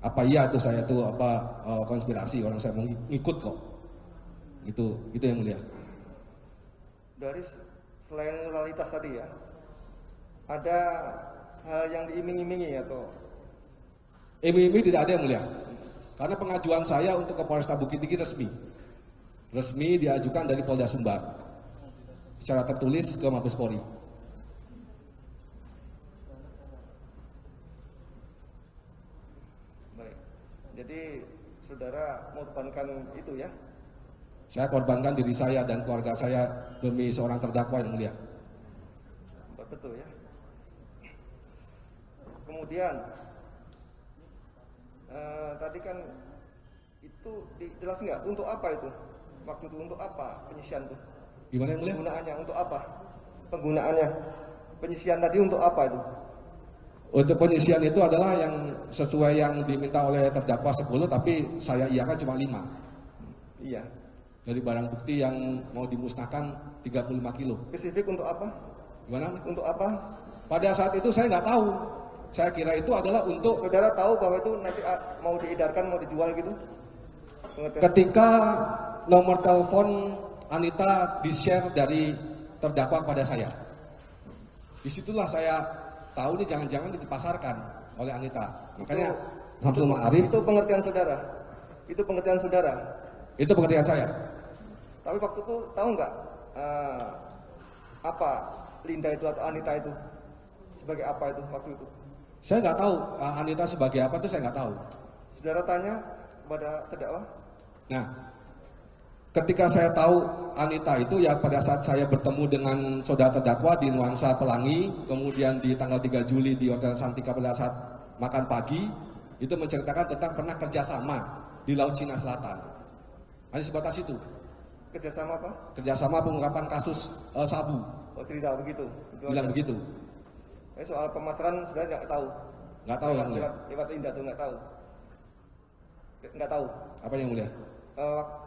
Apa iya itu saya tuh konspirasi, orang saya mau ngikut kok. Itu yang mulia. Dari selain realitas tadi ya, ada hal yang diiming-imingi atau Iming-iming tidak ada yang mulia. Karena pengajuan saya untuk ke Polresta Bukit Tinggi resmi diajukan dari Polda Sumbar secara tertulis ke Mabes Polri. baik. Jadi saudara mengorbankan itu ya? Saya korbankan diri saya dan keluarga saya demi seorang terdakwa yang mulia. Betul ya. Kemudian tadi kan itu jelas nggak untuk apa itu? Waktu itu untuk apa penyisian itu? Gimana yang mulia? Penggunaannya untuk apa? Penggunaannya penyisian tadi untuk apa itu? Untuk penyisian itu adalah yang sesuai yang diminta oleh terdakwa 10, tapi saya iakan cuma 5. Iya. Dari barang bukti yang mau dimusnahkan 35 kilo. Spesifik untuk apa? Gimana? Untuk apa? Pada saat itu saya nggak tahu. Saya kira itu adalah untuk Saudara tahu bahwa itu nanti mau diedarkan, mau dijual gitu? ketika nomor telepon Anita di-share dari terdakwa kepada saya. Disitulah saya tahu nih jangan-jangan dipasarkan oleh Anita. Makanya Samsul Ma'arif. Itu pengertian saudara. Itu pengertian saudara. Itu pengertian saya. Tapi waktu itu tahu nggak apa Linda itu atau Anita itu sebagai apa itu waktu itu? Saya nggak tahu Anita sebagai apa itu saya nggak tahu. Saudara tanya kepada terdakwa? Nah, ketika saya tahu Anita itu ya pada saat saya bertemu dengan saudara terdakwa di Nuansa Pelangi, kemudian di tanggal 3 Juli di Hotel Santika pada saat makan pagi, itu menceritakan tentang pernah kerjasama di Laut Cina Selatan. Hanya sebatas itu. Kerjasama apa? Kerjasama pengungkapan kasus sabu. Oh tidak begitu. Bilang begitu. Soal pemasaran sudah nggak tahu. Nggak tahu yang mulia. Lewat Linda tuh nggak tahu. Nggak tahu. Apa yang mulia?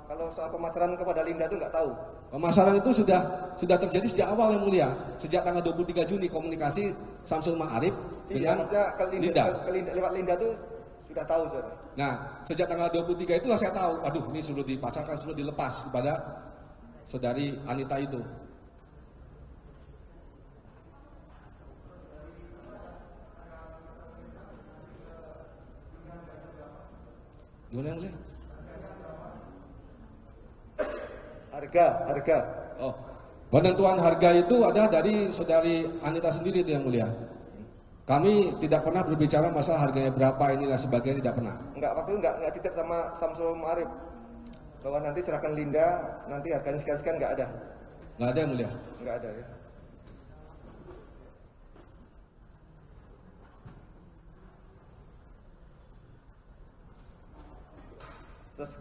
Kalau soal pemasaran kepada Linda tuh nggak tahu. Pemasaran itu sudah terjadi sejak awal yang mulia. Sejak tanggal 23 Juni komunikasi Samsul Ma'arif dengan Linda. Lewat Linda tuh sudah tahu saudara. Nah, sejak tanggal 23 itulah saya tahu, aduh ini sudah dipasarkan, sudah dilepas kepada saudari Anita itu. Gimana yang mulia? Harga. Oh, penentuan harga itu adalah dari saudari Anita sendiri itu yang mulia. Kami tidak pernah berbicara masalah harganya berapa ini dan sebagainya, tidak pernah. Waktu itu nggak titip sama Samsul Ma'arif bahwa nanti serahkan Linda, nanti harganya sekian-sekian, nggak ada. Nggak ada yang mulia. Nggak ada ya. Terus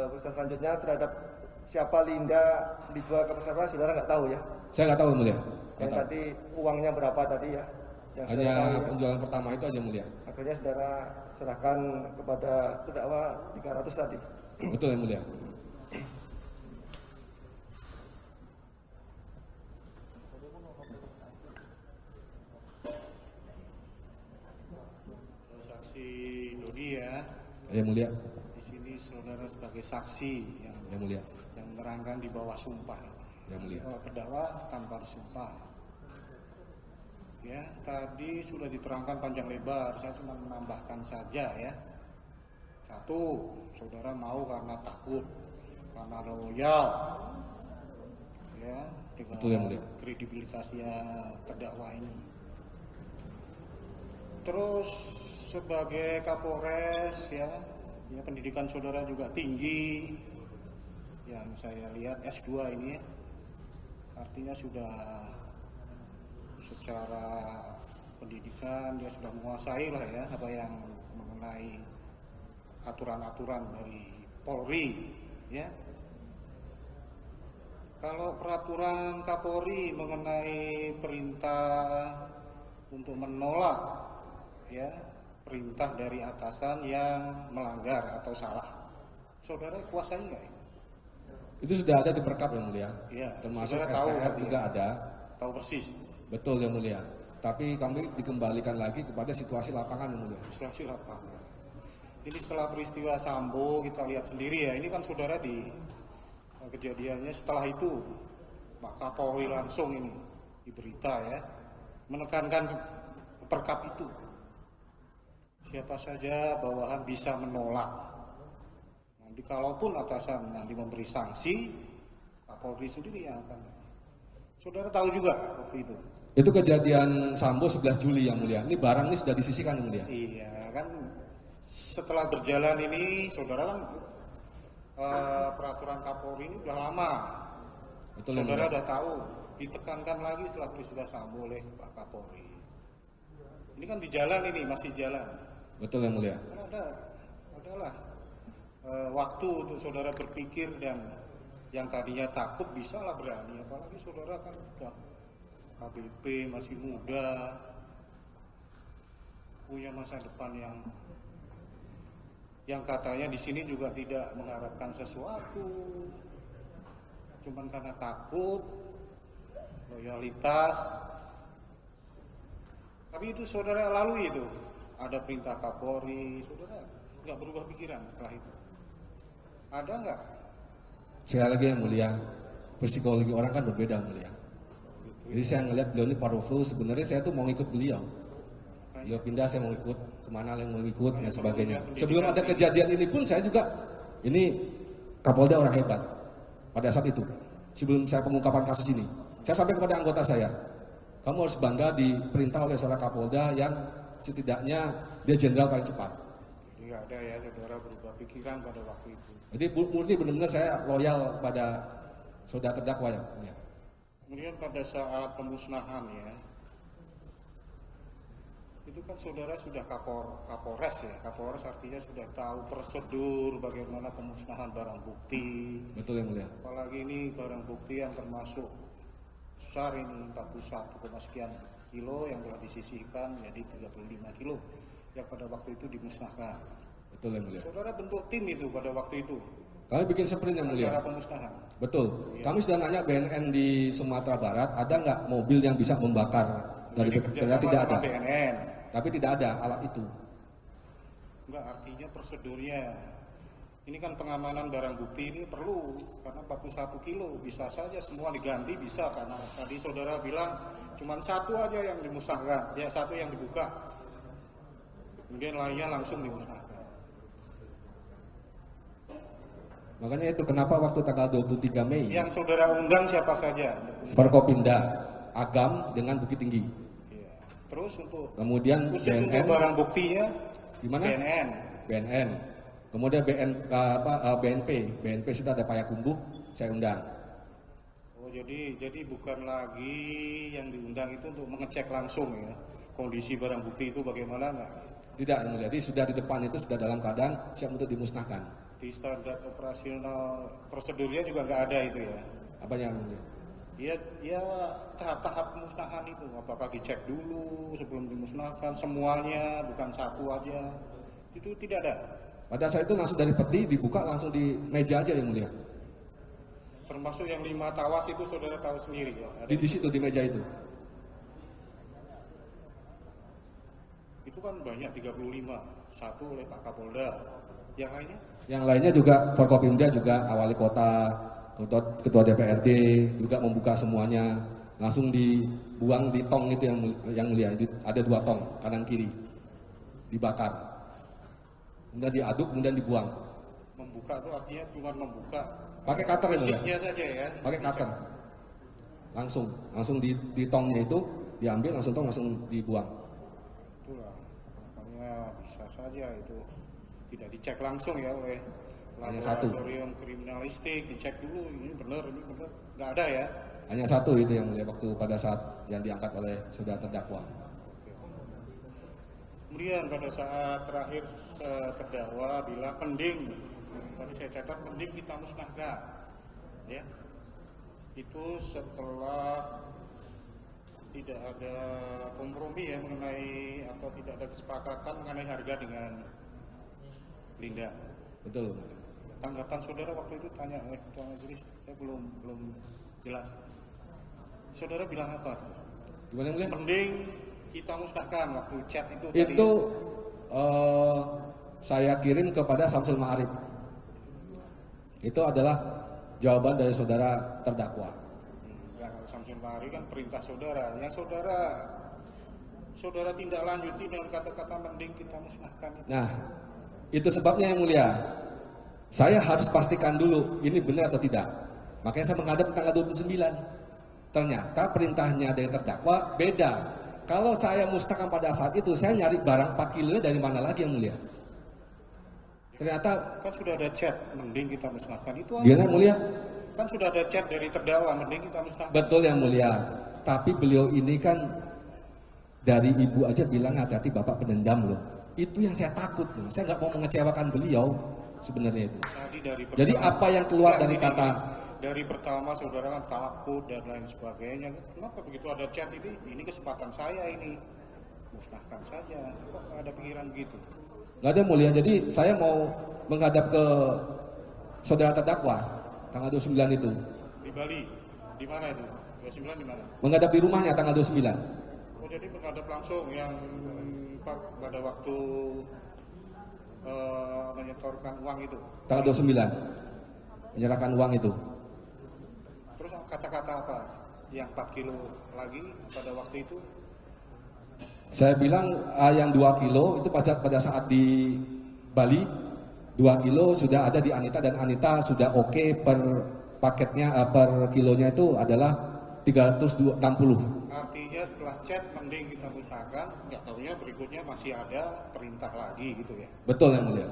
proses selanjutnya terhadap siapa Linda dijual ke siapa, saudara nggak tahu ya? Saya nggak tahu yang mulia. Yang tadi uangnya berapa tadi ya? Yang Hanya tahu, ya? penjualan pertama itu aja mulia. Akhirnya saudara serahkan kepada terdakwa 300 tadi. Betul yang mulia. Saksi Dodi ya. Yang mulia. Di sini saudara sebagai saksi Yang mulia. yang menerangkan di bawah sumpah. Yang mulia. Bahwa terdakwa tanpa sumpah. Ya, tadi sudah diterangkan panjang lebar. Saya cuma menambahkan saja ya. Satu, saudara mau karena takut, karena loyal, ya, dengan Betul yang mulia. kredibilitasnya terdakwa ini. Terus sebagai Kapolres ya pendidikan saudara juga tinggi, yang saya lihat S2 ini ya. Artinya sudah secara pendidikan dia sudah menguasai lah ya apa yang mengenai aturan-aturan dari Polri ya. Kalau peraturan Kapolri mengenai perintah untuk menolak ya perintah dari atasan yang melanggar atau salah, saudara kuasai nggak? Itu sudah ada di perkap yang mulia. Ya, Termasuk saudara tahu STR juga ya? ada. Tahu persis. Betul yang mulia. Tapi kami dikembalikan lagi kepada situasi lapangan yang mulia. Situasi lapangan. Ini setelah peristiwa Sambo kita lihat sendiri ya, ini kan saudara di kejadiannya setelah itu Pak Kapolri langsung ini di berita ya, menekankan perkap itu. Siapa saja bawahan bisa menolak. Nanti kalaupun atasan nanti memberi sanksi, Kapolri sendiri yang akan. Saudara tahu juga waktu itu. Itu kejadian Sambo 11 Juli yang mulia. Ini barang ini sudah disisihkan yang mulia. Iya kan, setelah berjalan ini saudara kan peraturan Kapolri ini udah lama. Betul, saudara udah tahu, ditekankan lagi setelah peristiwa Sambo oleh Pak Kapolri. Ini kan di jalan ini, masih jalan. Betul yang mulia. Kan adalah waktu untuk saudara berpikir, dan yang tadinya takut bisa lah berani. Apalagi saudara kan udah KBP, masih muda, punya masa depan yang katanya di sini juga tidak mengharapkan sesuatu, cuman karena takut, loyalitas. Tapi itu saudara lalui itu, ada perintah Kapolri, saudara nggak berubah pikiran setelah itu? Ada nggak? Sekali lagi yang mulia, psikologi orang kan berbeda yang mulia. Jadi saya ngeliat beliau ini powerful, sebenarnya saya tuh mau ikut beliau. Beliau pindah, saya mau ikut, kemana yang mau ikut, dan sebagainya. Sebelum ada kejadian ini pun saya juga, ini Kapolda orang hebat. Pada saat itu, sebelum saya pengungkapan kasus ini, saya sampai kepada anggota saya, kamu harus bangga diperintah oleh seorang Kapolda yang setidaknya dia jenderal paling cepat. Jadi nggak ada ya saudara berubah pikiran pada waktu itu. Jadi murni benar-benar saya loyal pada saudara terdakwa ya. Kemudian pada saat pemusnahan ya, itu kan saudara sudah Kapolres ya. Kapolres artinya sudah tahu prosedur bagaimana pemusnahan barang bukti. Betul yang mulia. Apalagi ini barang bukti yang termasuk besar ini, 41, sekian kilo yang telah disisihkan jadi 35 kilo yang pada waktu itu dimusnahkan. Betul yang mulia. Saudara bentuk tim itu pada waktu itu. Kami bikin sprint yang mulia. Acara pemusnahan. Betul. Iya. Kami sudah nanya BNN di Sumatera Barat, ada nggak mobil yang bisa membakar dari kerjasama tidak ada. BNN. Tapi tidak ada alat itu. Enggak, artinya prosedurnya. Ini kan pengamanan barang bukti ini perlu, karena 41 kilo bisa saja semua diganti, bisa, karena tadi saudara bilang cuma satu aja yang dimusnahkan, ya satu yang dibuka, kemudian lainnya langsung dimusnahkan. Makanya itu kenapa waktu tanggal 23 Mei Yang saudara undang siapa saja? Forkopimda, Agam dengan Bukit Tinggi. Ya. Terus untuk Kemudian khusus BNN, untuk barang buktinya gimana? BNN. Kemudian BNP sudah ada Payakumbuh, saya undang. Oh jadi bukan lagi yang diundang itu untuk mengecek langsung ya kondisi barang bukti itu bagaimana enggak? Tidak, yang mulia. Jadi sudah di depan itu sudah dalam keadaan siap untuk dimusnahkan. Di standar operasional prosedurnya juga nggak ada itu ya? Apa yang mulia? Ya tahap-tahap pemusnahan itu, apakah dicek dulu sebelum dimusnahkan semuanya, bukan satu aja, itu tidak ada. Pada saat itu langsung dari peti dibuka langsung di meja aja yang mulia. Termasuk yang 5 tawas itu saudara tahu sendiri ya? Di situ di meja itu. Itu kan banyak 35, satu oleh Pak Kapolda, yang lainnya? Yang lainnya juga Forkopimda juga wali kota, ketua DPRD juga membuka semuanya, langsung dibuang di tong itu yang mulia. Ada 2 tong kanan kiri dibakar, kemudian diaduk kemudian dibuang. Membuka itu artinya cuma membuka Pakai cutter ya mulia. fisiknya saja ya? Pakai cutter, langsung di tongnya itu diambil langsung dibuang. Itulah makanya bisa saja itu tidak dicek langsung ya oleh Hanya satu. laboratorium kriminalistik, dicek dulu ini benar, nggak ada ya? Hanya satu itu yang mulia waktu pada saat yang diangkat oleh saudara terdakwa. Kemudian pada saat terakhir terdakwa bilang mending, tadi saya catat mending kita musnahkan, ya. Itu setelah tidak ada kompromi ya mengenai atau tidak ada kesepakatan mengenai harga dengan Linda. Betul. Tanggapan saudara waktu itu tanya oleh ketua majelis, saya belum jelas. Saudara bilang apa? Gimana yang mulia? Mending kita musnahkan waktu chat itu. Itu saya kirim kepada Samsul Ma'arif. Itu adalah jawaban dari saudara terdakwa. Ya, kalau Samsul Ma'arif kan perintah saudara. Yang saudara tindak lanjuti dengan kata-kata mending kita musnahkan. Nah, itu sebabnya yang mulia. Saya harus pastikan dulu ini benar atau tidak. Makanya saya menghadap tanggal 29. Ternyata perintahnya dari terdakwa beda. Kalau saya musnahkan pada saat itu, saya nyari barang 4 kilo dari mana lagi yang mulia? Ternyata Kan sudah ada chat mending kita musnahkan itu. gimana mulia? Kan sudah ada chat dari terdakwa mending kita musnahkan. Betul yang mulia. Tapi beliau ini kan dari ibu aja bilang hati-hati bapak pendendam loh. Itu yang saya takut loh. Saya nggak mau mengecewakan beliau sebenarnya itu. Tadi dari Jadi apa yang keluar dari kata dari pertama saudara kan takut dan lain sebagainya. Kenapa begitu ada chat ini kesempatan saya ini musnahkan saja. Kok ada pikiran begitu? nggak ada mulia. Jadi saya mau menghadap ke saudara terdakwa tanggal 29 itu. Di Bali, di mana itu? 29 di mana? Menghadap di rumahnya tanggal 29. Oh jadi menghadap langsung yang pada waktu menyetorkan uang itu. Tanggal 29. Menyerahkan uang itu. Terus kata-kata apa? Yang 4 kilo lagi pada waktu itu? Saya bilang yang 2 kilo itu pada saat di Bali 2 kilo sudah ada di Anita dan Anita sudah oke per paketnya per kilonya itu adalah 360. Artinya setelah chat mending kita musnahkan, nggak tahunya berikutnya masih ada perintah lagi gitu ya? Betul yang mulia.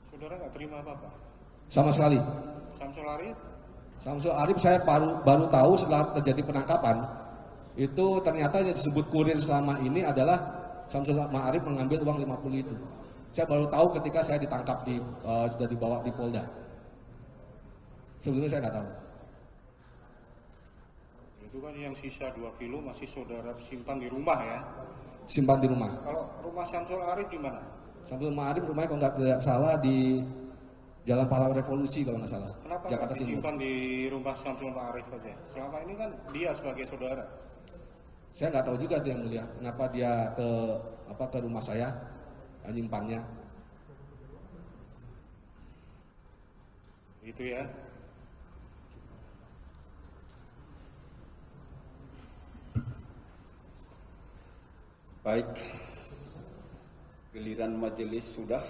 Saudara nggak terima apa-apa? Sama sekali. Samsul Arif? Samsul Arif saya baru tahu setelah terjadi penangkapan itu ternyata yang disebut kurir selama ini adalah Samsul Ma'arif mengambil uang 50 itu. Saya baru tahu ketika saya ditangkap sudah dibawa di Polda. Sebelumnya saya nggak tahu. Itu kan yang sisa 2 kilo masih saudara simpan di rumah ya? Simpan di rumah. Kalau rumah Samsul Arif di mana? Samsul Ma'arif rumahnya kalau nggak salah di Jalan Pahlawan Revolusi kalau nggak salah. Kenapa Jakarta nggak disimpan di rumah Samsul Ma'arif saja? Selama ini kan dia sebagai saudara. Saya nggak tahu juga tuh yang mulia, kenapa dia ke rumah saya nyimpannya. Itu ya. Baik, giliran majelis sudah,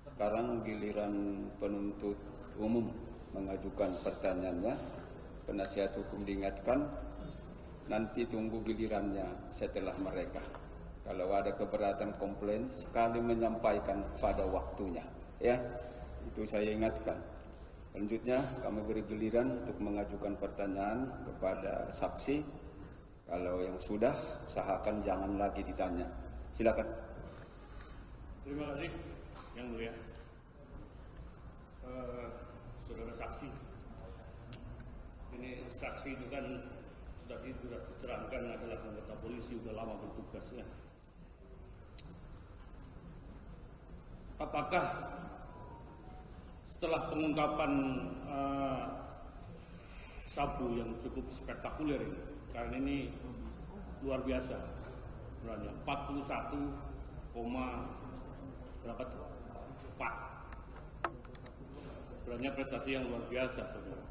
sekarang giliran penuntut umum mengajukan pertanyaannya. Penasihat hukum diingatkan, nanti tunggu gilirannya setelah mereka. Kalau ada keberatan komplain, sekali menyampaikan pada waktunya. Ya, itu saya ingatkan. Selanjutnya kami beri giliran untuk mengajukan pertanyaan kepada saksi. Kalau yang sudah, usahakan jangan lagi ditanya. Silakan. Terima kasih, Yang Mulia. Saudara saksi, ini saksi itu kan sudah diterangkan adalah anggota polisi, sudah lama bertugasnya. Apakah setelah pengungkapan sabu yang cukup spektakuler ini, karena ini luar biasa, sebenarnya 41, berapa tuh? 4. Sebenarnya prestasi yang luar biasa, saudara.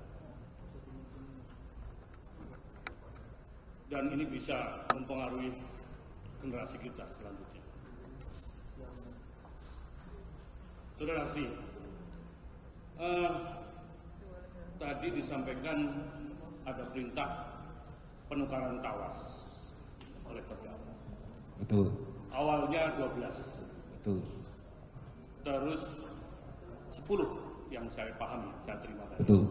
Dan ini bisa mempengaruhi generasi kita selanjutnya. Saudara saksi, tadi disampaikan ada perintah penukaran tawas oleh terdakwa. Betul. Awalnya 12. Betul. Terus 10 yang saya pahami, saya terima tadi. Betul.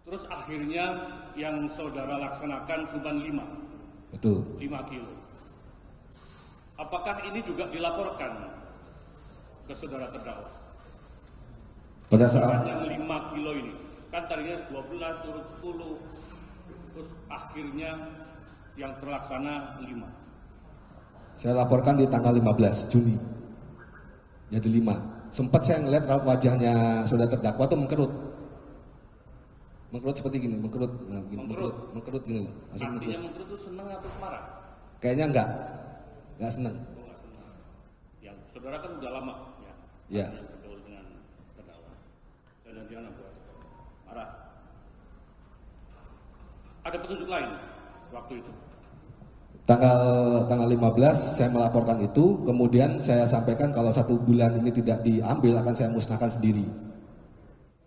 Terus akhirnya yang saudara laksanakan cuma 5. Betul. 5 kilo. Apakah ini juga dilaporkan ke saudara terdakwa? Pada saat Yang 5 kilo ini, kan tadinya 12 turun 10, terus akhirnya yang terlaksana 5. saya laporkan di tanggal 15 Juni. Jadi 5. Sempat saya ngeliat wajahnya saudara terdakwa tuh mengkerut. Mengkerut seperti gini, mengkerut gini. Artinya mengkerut itu senang atau marah? Kayaknya nggak seneng. Oh, nggak senang. Yang saudara kan udah lama ya. Ya. Bergaul dengan terdakwa. Dan jangan buat marah. Ada petunjuk lain waktu itu. Tanggal 15 saya melaporkan itu, kemudian saya sampaikan kalau 1 bulan ini tidak diambil akan saya musnahkan sendiri.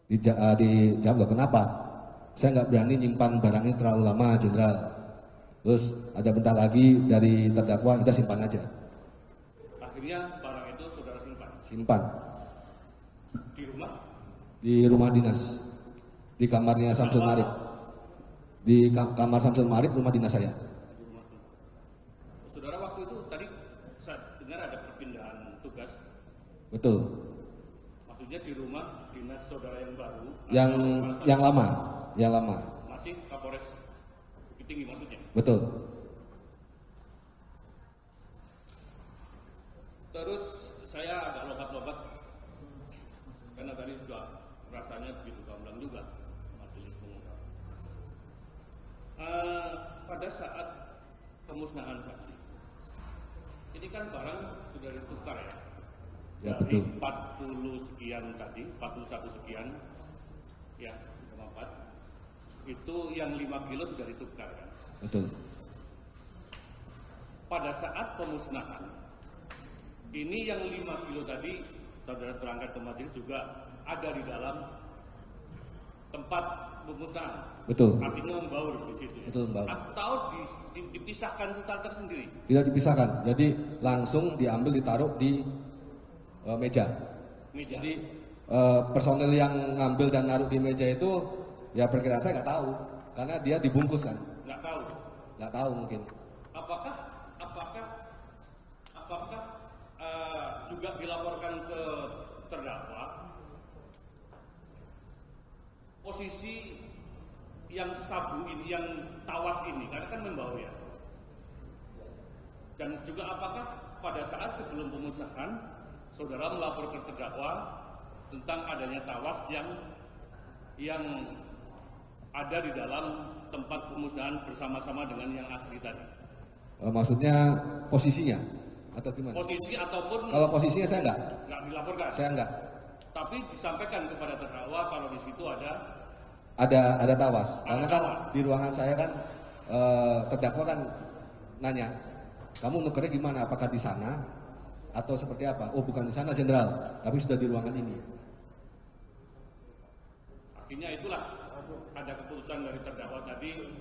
Dijawab, kenapa? Saya nggak berani nyimpan barang ini terlalu lama, Jenderal. Terus ada bentar lagi dari terdakwa, kita simpan aja. Akhirnya barang itu saudara simpan. Simpan Di rumah? di rumah dinas, di kamarnya Samsul Marif. Di kamar Samsul Marif, rumah dinas saya. Di rumah. Saudara waktu itu tadi saya dengar ada perpindahan tugas. Betul. Maksudnya di rumah dinas saudara yang baru. Yang lama. Masih Kapolres Bukit Tinggi maksudnya. Betul. Terus saya agak logat-logat karena tadi sudah rasanya begitu gamblang juga majelis mengungkap. Pada saat pemusnahan saksi, ini kan barang sudah ditukar ya. Ya, Dari betul. 40 sekian tadi, 41 sekian, ya 54. Itu yang 5 kilo sudah ditukar kan. Betul. Pada saat pemusnahan, ini yang 5 kilo tadi, saudara terangkat ke majelis juga ada di dalam tempat pemusnahan. Betul. Artinya membaur di situ. Ya? Betul, membaur. Atau dipisahkan starter sendiri. Tidak dipisahkan, jadi langsung diambil ditaruh di meja. Meja. Jadi personel yang ngambil dan naruh di meja itu ya perkiraan saya nggak tahu, karena dia dibungkus kan. Nggak tahu mungkin. Apakah juga dilaporkan ke terdakwa posisi yang sabu ini, yang tawas ini, karena kan membawa ya. Dan juga apakah pada saat sebelum pemusnahan saudara melapor ke terdakwa tentang adanya tawas yang ada di dalam tempat pemusnahan bersama-sama dengan yang asli tadi? Maksudnya posisinya atau gimana? Posisi ataupun Kalau posisinya saya nggak dilaporkan. saya enggak. Tapi disampaikan kepada terdakwa kalau di situ ada Ada tawas, karena kan tawas. di ruangan saya kan terdakwa kan nanya, kamu nukernya gimana? Apakah di sana atau seperti apa? Oh bukan di sana Jenderal, tapi sudah di ruangan ini. akhirnya itulah ada keputusan dari terdakwa tadi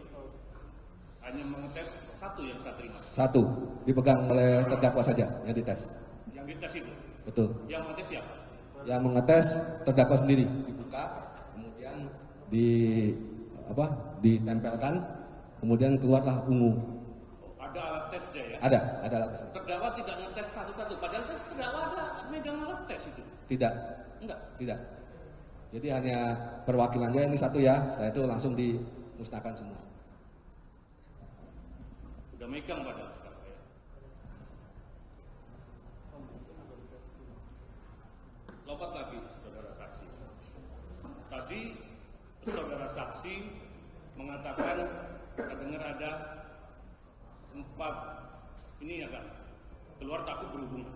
hanya mengetes satu yang saya terima. Satu dipegang oleh terdakwa saja yang dites. Yang dites itu. Betul. Yang mengetes siapa? Yang mengetes terdakwa sendiri, dibuka, kemudian ditempelkan, kemudian keluarlah ungu. Oh, ada alat tesnya ya? Ada alat tes. Terdakwa tidak ngetes satu-satu, padahal kan terdakwa ada megang alat tes itu. Tidak, Enggak. Jadi hanya perwakilannya ini satu ya, setelah itu langsung dimusnahkan semua. Udah megang padahal sekarang ya. Lompat lagi saudara saksi. Tadi saudara saksi mengatakan dengar ada sempat ini ya kan keluar takut berhubungan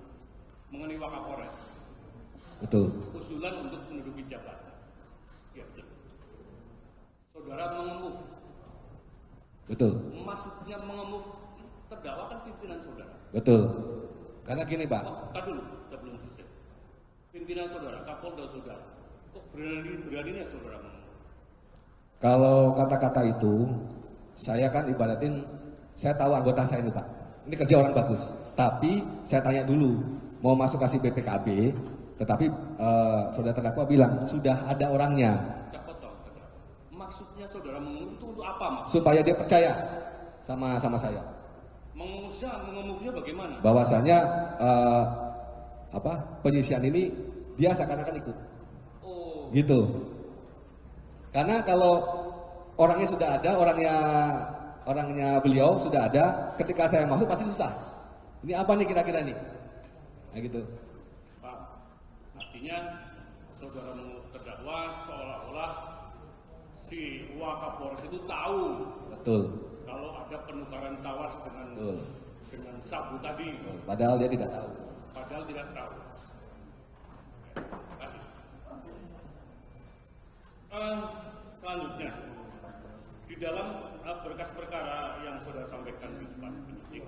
mengenai Wakapolres. Betul. Usulan untuk menduduki jabatan. Ya, betul. Saudara mengemuh. Betul. Maksudnya mengemuh terdakwa kan pimpinan saudara. Betul. Karena gini Pak. Oh, tar dulu sebelum selesai. Pimpinan saudara, Kapolda saudara. Kok beraninya saudara mengemuh? Kalau kata-kata itu, saya kan ibaratin, saya tahu anggota saya ini Pak. Ini kerja orang bagus. Tapi saya tanya dulu, mau masuk kasih BPKB, tetapi saudara terdakwa bilang sudah ada orangnya. Cepat dong terdakwa. Maksudnya saudara mengemuh itu untuk apa maksudnya? Supaya dia percaya sama saya. Mengemuhnya bagaimana? Bahwasanya penyisian ini dia seakan-akan ikut. Oh, Gitu. Karena kalau orangnya sudah ada, orangnya beliau sudah ada, ketika saya masuk pasti susah. Ini apa nih kira-kira nih? Nah gitu. Pak, artinya saudara terdakwa seolah-olah si Wakapolres itu tahu Betul. kalau ada penukaran tawas dengan Betul. dengan sabu tadi, Padahal dia tidak tahu. padahal tidak tahu. Selanjutnya, di dalam berkas perkara yang saudara sampaikan di depan penyidik,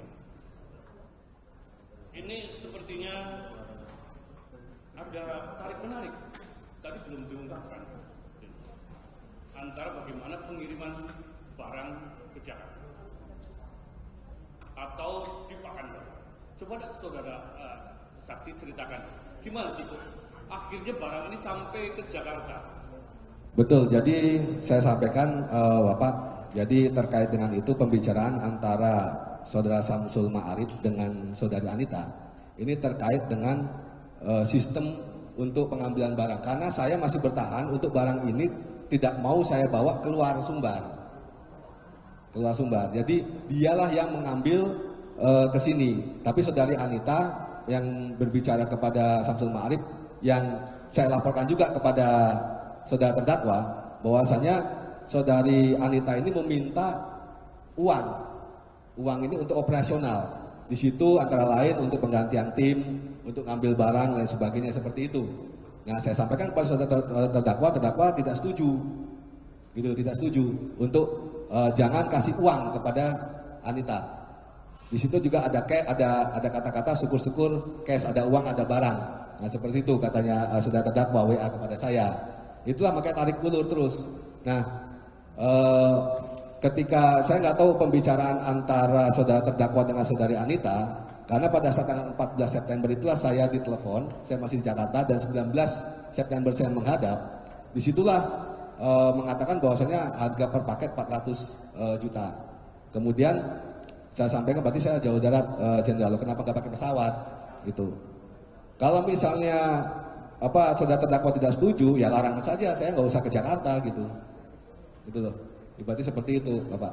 ini sepertinya ada tarik menarik. Tadi belum diungkapkan antara bagaimana pengiriman barang ke Jakarta atau di Pekanbaru. Coba saudara saksi ceritakan gimana sih kok akhirnya barang ini sampai ke Jakarta. Betul, jadi saya sampaikan Bapak, jadi terkait dengan itu pembicaraan antara Saudara Samsul Ma'arif dengan Saudari Anita, ini terkait dengan sistem untuk pengambilan barang. Karena saya masih bertahan untuk barang ini tidak mau saya bawa keluar Sumbar. Keluar Sumbar, jadi dialah yang mengambil ke sini. Tapi Saudari Anita yang berbicara kepada Samsul Ma'arif, yang saya laporkan juga kepada saudara terdakwa, bahwasanya Saudari Anita ini meminta uang ini untuk operasional. Di situ antara lain untuk penggantian tim, untuk ngambil barang dan sebagainya seperti itu. Nah, saya sampaikan kepada saudara terdakwa tidak setuju, gitu, tidak setuju untuk jangan kasih uang kepada Anita. Di situ juga ada kata-kata syukur-syukur cash, ada uang, ada barang. Nah, seperti itu katanya saudara terdakwa WA kepada saya. Itulah makanya tarik ulur terus. Nah, ketika saya nggak tahu pembicaraan antara saudara terdakwa dengan saudari Anita, karena pada saat tanggal 14 September itulah saya ditelepon, saya masih di Jakarta, dan 19 September saya menghadap. Disitulah mengatakan bahwasanya harga per paket 400 juta. Kemudian saya sampaikan, berarti saya jauh darat Jenderal, kenapa nggak pakai pesawat? Gitu. Kalau misalnya saudara terdakwa tidak setuju, ya larangan saja, saya nggak usah ke Jakarta gitu. Gitu loh. Berarti seperti itu, Bapak.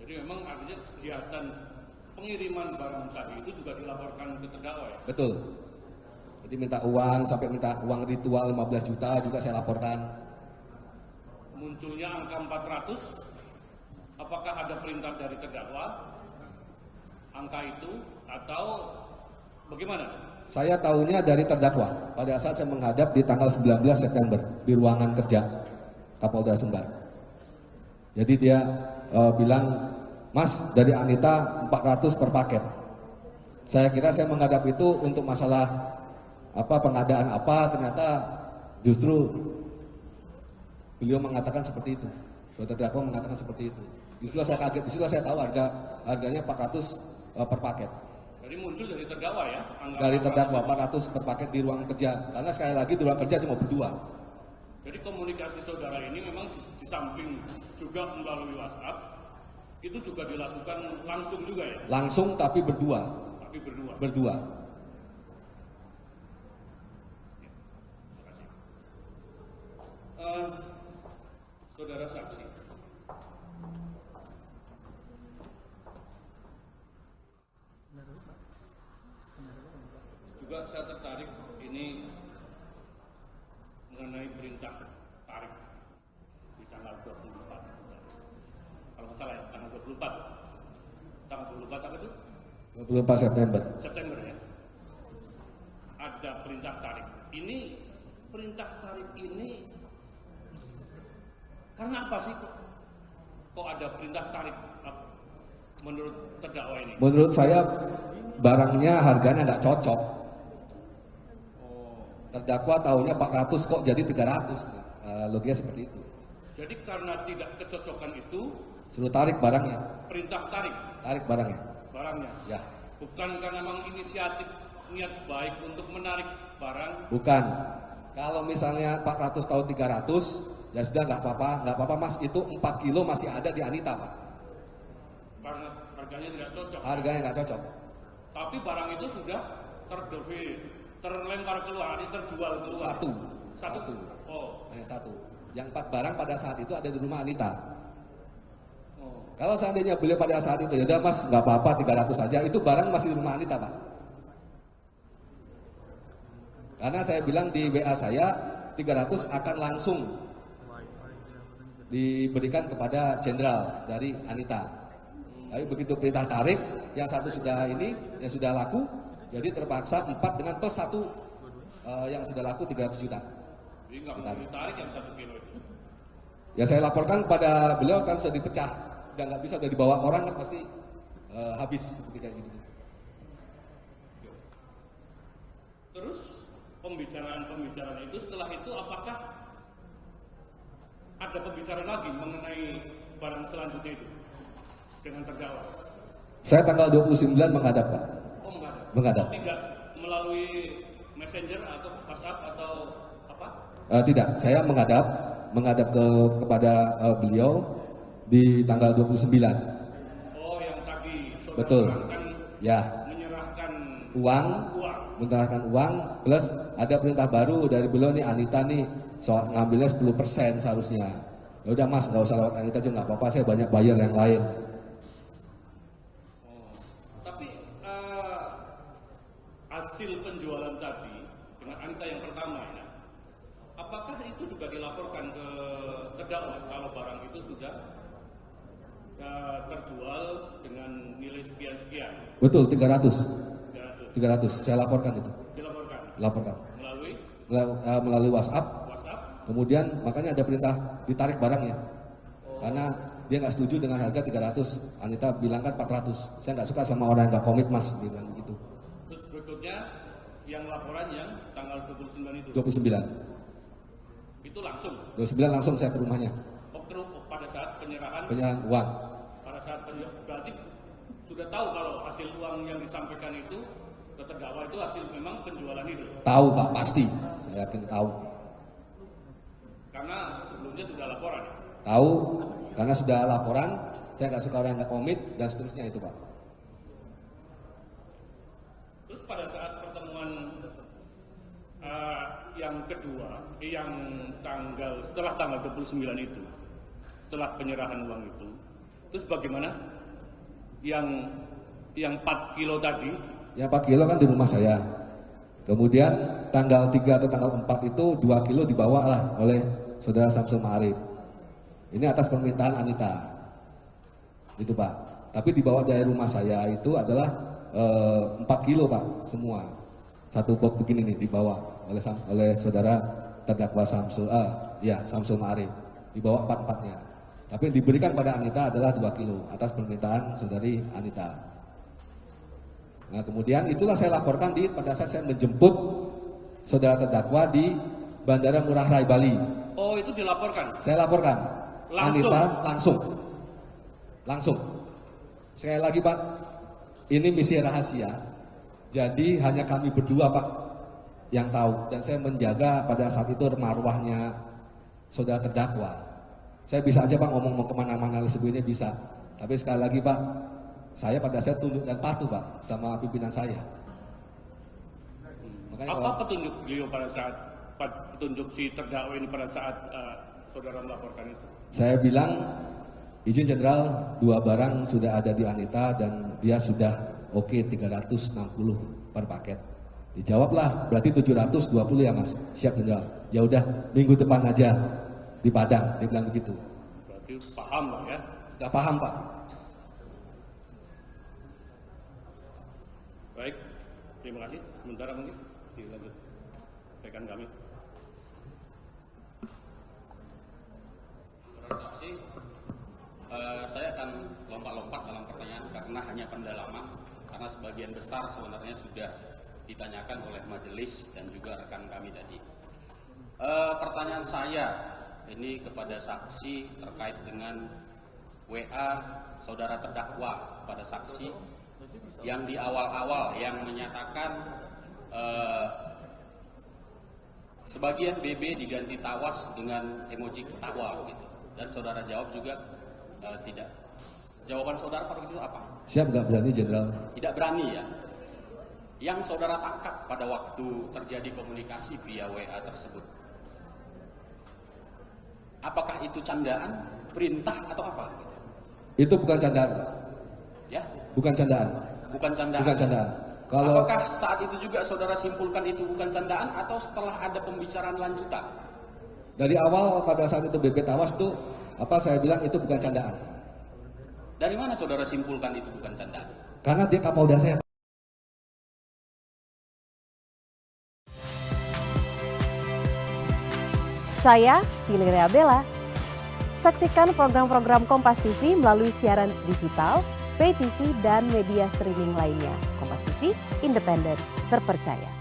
Jadi memang artinya kegiatan pengiriman barang tadi itu juga dilaporkan ke terdakwa ya? Betul. Jadi minta uang, sampai minta uang ritual 15 juta juga saya laporkan. Munculnya angka 400, apakah ada perintah dari terdakwa angka itu atau bagaimana? Saya tahunya dari terdakwa pada saat saya menghadap di tanggal 19 September di ruangan kerja Kapolda Sumbar. Jadi dia bilang, Mas, dari Anita 400 per paket. Saya kira saya menghadap itu untuk masalah pengadaan ternyata justru beliau mengatakan seperti itu. Terdakwa mengatakan seperti itu. Disitulah saya kaget, disitulah saya tahu harganya 400 per paket. Jadi muncul dari terdakwa ya? Dari terdakwa 400 per paket di ruang kerja. Karena sekali lagi di ruang kerja cuma berdua. Jadi komunikasi saudara ini memang di samping juga melalui WhatsApp, itu juga dilakukan langsung juga ya? Langsung tapi berdua. Tapi berdua. Berdua. Saudara saksi, juga saya tertarik ini mengenai perintah tarik di tanggal 24. Kalau nggak salah ya, tanggal 24. Tanggal 24 apa itu? 24 September. September ya. Ada perintah tarik. Ini perintah tarik ini karena apa sih kok ada perintah tarik menurut terdakwa ini? Menurut saya barangnya harganya nggak cocok. Terdakwa tahunya 400 kok jadi 300. Logiknya seperti itu. Jadi karena tidak kecocokan itu, suruh tarik barangnya. perintah tarik Tarik barangnya. barangnya. Ya. Bukan karena memang inisiatif niat baik untuk menarik barang. Bukan. Kalau misalnya 400 tahun 300, ya sudah nggak apa-apa Mas, itu 4 kilo masih ada di Anita Pak. Karena harganya tidak cocok. Harganya nggak cocok. Tapi barang itu sudah terlempar keluar, terjual keluar. Satu. Oh. Hanya satu. Yang 4 barang pada saat itu ada di rumah Anita. Oh. Kalau seandainya beliau pada saat itu, ya udah Mas, nggak apa-apa 300 saja, itu barang masih di rumah Anita Pak. Karena saya bilang di WA saya 300 akan langsung diberikan kepada jenderal dari Anita. Tapi begitu perintah tarik, yang satu sudah ini, yang sudah laku, jadi terpaksa 4 dengan plus 1 yang sudah laku 300 juta. Jadi nggak mau ditarik yang 1 kilo itu. Ya saya laporkan pada beliau kan sudah dipecah, dan nggak bisa udah dibawa orang kan pasti habis ketika gitu. Terus pembicaraan itu setelah itu apakah ada pembicaraan lagi mengenai barang selanjutnya itu dengan terdakwa? Saya tanggal 29 menghadap Pak. Oh menghadap. Menghadap. Oh, tidak melalui messenger atau WhatsApp atau apa? Tidak, saya menghadap kepada beliau di tanggal 29. Oh yang tadi saudara Betul. terangkan Ya. menyerahkan Uang, menyerahkan uang plus ada perintah baru dari beliau nih Anita nih soal ngambilnya 10% seharusnya. Ya udah Mas, nggak usah lewat Anita juga nggak apa-apa, saya banyak bayar yang lain. Tapi hasil penjualan tadi dengan Anita yang pertama ya, apakah itu juga dilaporkan ke terdakwa kalau barang itu sudah terjual dengan nilai sekian-sekian? Betul, 300. Saya laporkan itu. Dilaporkan Laporkan. melalui WhatsApp. WhatsApp. Kemudian makanya ada perintah ditarik barangnya. Karena dia nggak setuju dengan harga 300. Anita bilang kan 400. Saya nggak suka sama orang yang nggak komit Mas, dia bilang begitu. Terus berikutnya yang laporan yang tanggal 29 itu. 29. Itu langsung. 29 langsung saya ke rumahnya. Pada saat penyerahan. Uang. Pada saat berarti sudah tahu kalau hasil uang yang disampaikan itu ke terdakwa itu hasil memang penjualan itu. Tahu Pak, pasti. Saya yakin tahu. Karena sebelumnya sudah laporan. Tahu, karena sudah laporan, saya nggak suka orang yang nggak komit dan seterusnya itu Pak. Terus pada saat pertemuan yang kedua, yang setelah tanggal 29 itu, setelah penyerahan uang itu, terus bagaimana? Yang 4 kilo tadi? Yang 4 kilo kan di rumah saya. Kemudian tanggal 3 atau tanggal 4 itu 2 kilo dibawa lah oleh saudara Samsul Ma'arif. Ini atas permintaan Anita. Itu Pak. Tapi dibawa dari rumah saya itu adalah 4 kilo Pak, semua. Satu box begini nih dibawa oleh saudara terdakwa Samsul Ma'arif. Dibawa 4-4-nya. Tapi yang diberikan pada Anita adalah 2 kilo atas permintaan saudari Anita. Nah kemudian itulah saya laporkan pada saat saya menjemput saudara terdakwa di Bandara Ngurah Rai Bali. Oh itu dilaporkan? Saya laporkan. Langsung? Anita langsung. Sekali lagi Pak, ini misi rahasia. Jadi hanya kami berdua Pak yang tahu. Dan saya menjaga pada saat itu marwahnya saudara terdakwa. Saya bisa aja Pak ngomong mau kemana-mana sebelumnya bisa. Tapi sekali lagi Pak, saya tunduk dan patuh Pak sama pimpinan saya. Makanya apa petunjuk beliau petunjuk si terdakwa ini pada saat saudara melaporkan itu? Saya bilang izin jenderal 2 barang sudah ada di Anita dan dia sudah oke 360 per paket. Dijawablah berarti 720 ya Mas. Siap jenderal. Ya udah minggu depan aja di Padang, dia bilang begitu. Berarti paham lah ya? Sudah paham Pak. Baik, terima kasih. Sementara mungkin dilanjut rekan kami. Saudara saksi, saya akan lompat-lompat dalam pertanyaan karena hanya pendalaman, karena sebagian besar sebenarnya sudah ditanyakan oleh majelis dan juga rekan kami tadi. Pertanyaan saya ini kepada saksi terkait dengan WA saudara terdakwa kepada saksi yang di awal-awal yang menyatakan sebagian BB diganti tawas dengan emoji ketawa begitu, dan saudara jawab juga tidak. Jawaban saudara pada waktu itu apa? Siap nggak berani jenderal? Tidak berani ya. Yang saudara tangkap pada waktu terjadi komunikasi via WA tersebut, apakah itu candaan, perintah atau apa? Itu bukan candaan. Ya? Bukan candaan. Bukan candaan. Bukan candaan. Kalau apakah saat itu juga saudara simpulkan itu bukan candaan atau setelah ada pembicaraan lanjutan? dari awal pada saat itu BP tawas tuh saya bilang itu bukan candaan. Dari mana saudara simpulkan itu bukan candaan? Karena dia Kapolda saya. Saya Fili Bella. Saksikan program-program Kompas TV melalui siaran digital, pay TV, dan media streaming lainnya. Kompas TV, independen, terpercaya.